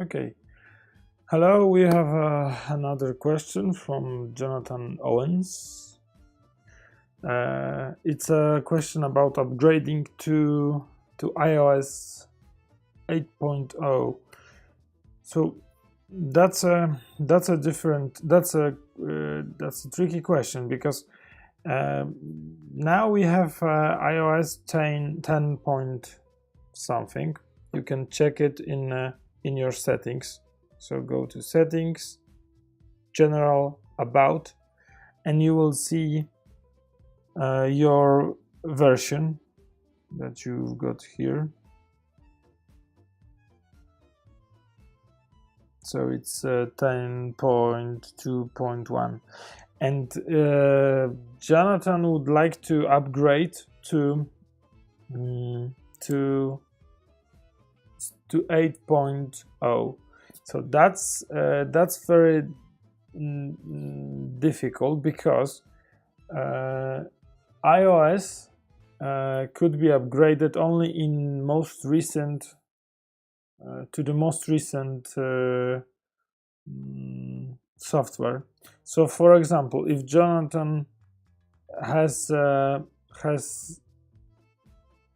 Okay. Hello, we have another question from Jonathan Owens. It's a question about upgrading to iOS 8.0. So that's a tricky question because now we have iOS 10 point something. You can check it in your settings. So go to settings, general, about, and you will see your version that you've got here. So it's 10.2.1, and Jonathan would like to upgrade to to 8.0. So that's very difficult because iOS could be upgraded only in most recent to the most recent software. So, for example, if Jonathan has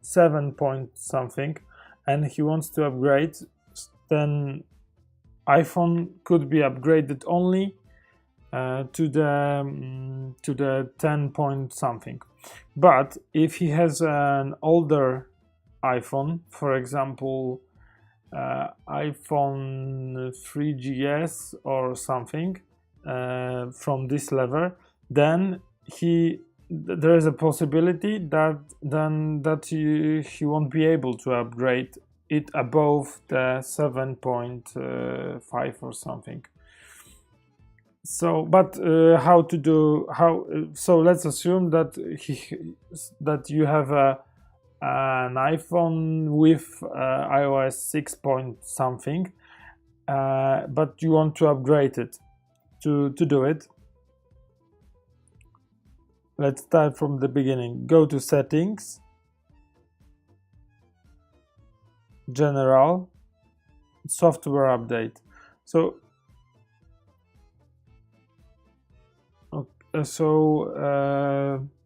7 point something and he wants to upgrade, then iPhone could be upgraded only to the 10 point something. But if he has an older iPhone, for example, iPhone 3GS or something from this level, then there is a possibility that he won't be able to upgrade it above the 7.5 or something. So, but how to do so let's assume that you have an iPhone with iOS 6 point something, but you want to upgrade it. To do it, let's start from the beginning. Go to settings, general, software update. So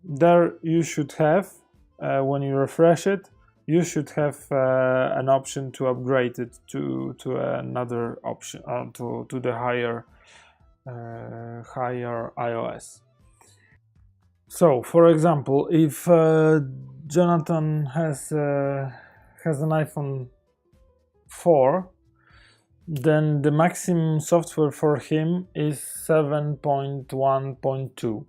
there you should have, when you refresh it, you should have an option to upgrade it to another option, to the higher iOS. So, for example, if Jonathan has an iPhone 4, then the maximum software for him is 7.1.2,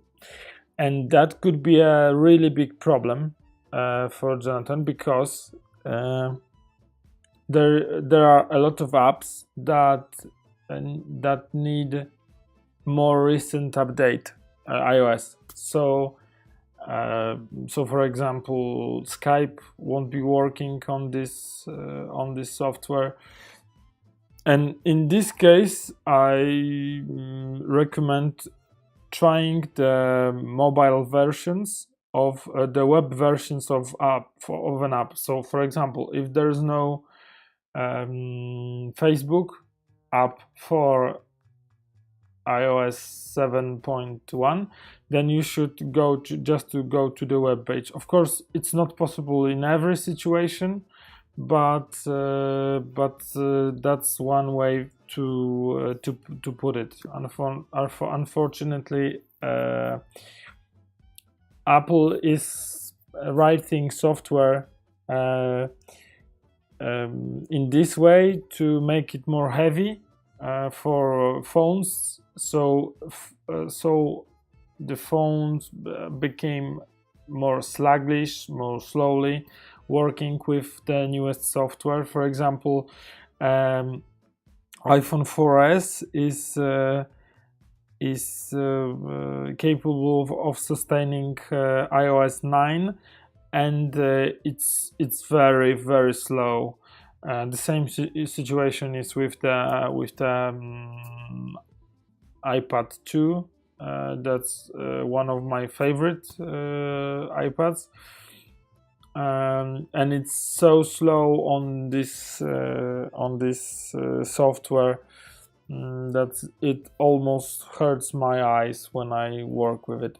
and that could be a really big problem for Jonathan because there are a lot of apps that need more recent update iOS. So for example, Skype won't be working on this software. And in this case, I recommend trying the mobile versions of the web versions of an app. So, for example, if there is no Facebook app for iOS 7.1, then you should go to the web page. Of course, it's not possible in every situation, but that's one way to put it. Unfortunately, Apple is writing software in this way to make it more heavy for phones. So the phones became more sluggish, more slowly working with the newest software. For example, iPhone 4S is capable of sustaining iOS 9, and it's very, very slow. The same situation is with the iPad 2. That's one of my favorite iPads. and it's so slow on this software that it almost hurts my eyes when I work with it.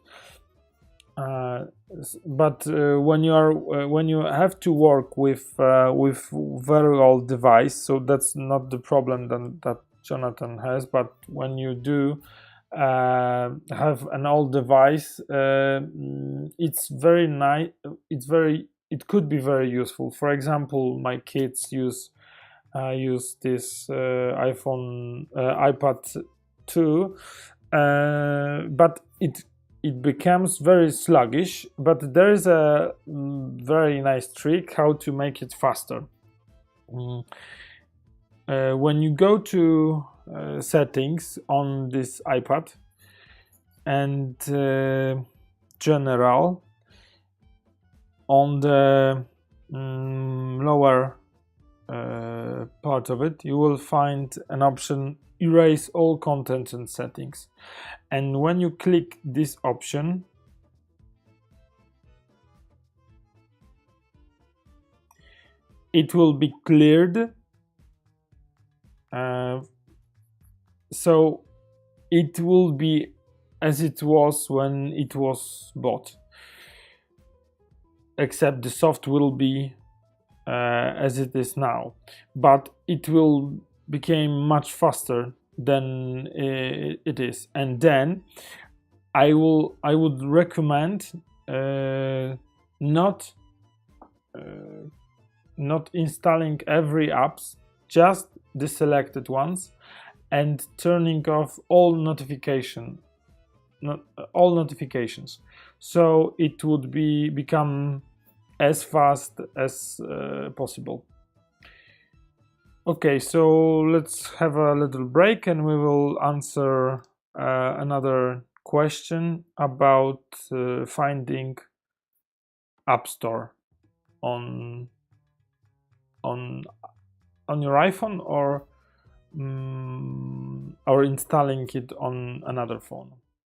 But when you have to work with very old device, so that's not the problem that Jonathan has. But when you do have an old device, it's very nice. It could be very useful. For example, my kids use this iPad 2, but it becomes very sluggish. But there is a very nice trick how to make it faster. When you go to settings on this iPad and general, on the lower part of it, you will find an option erase all content and settings, and when you click this option, it will be cleared, so it will be as it was when it was bought, except the soft will be as it is now, but it will become much faster than it is. And then I would recommend not installing every apps, just the selected ones, and turning off all notifications, so it would become as fast as possible. Okay, so let's have a little break and we will answer another question about finding App Store on your iPhone or installing it on another phone.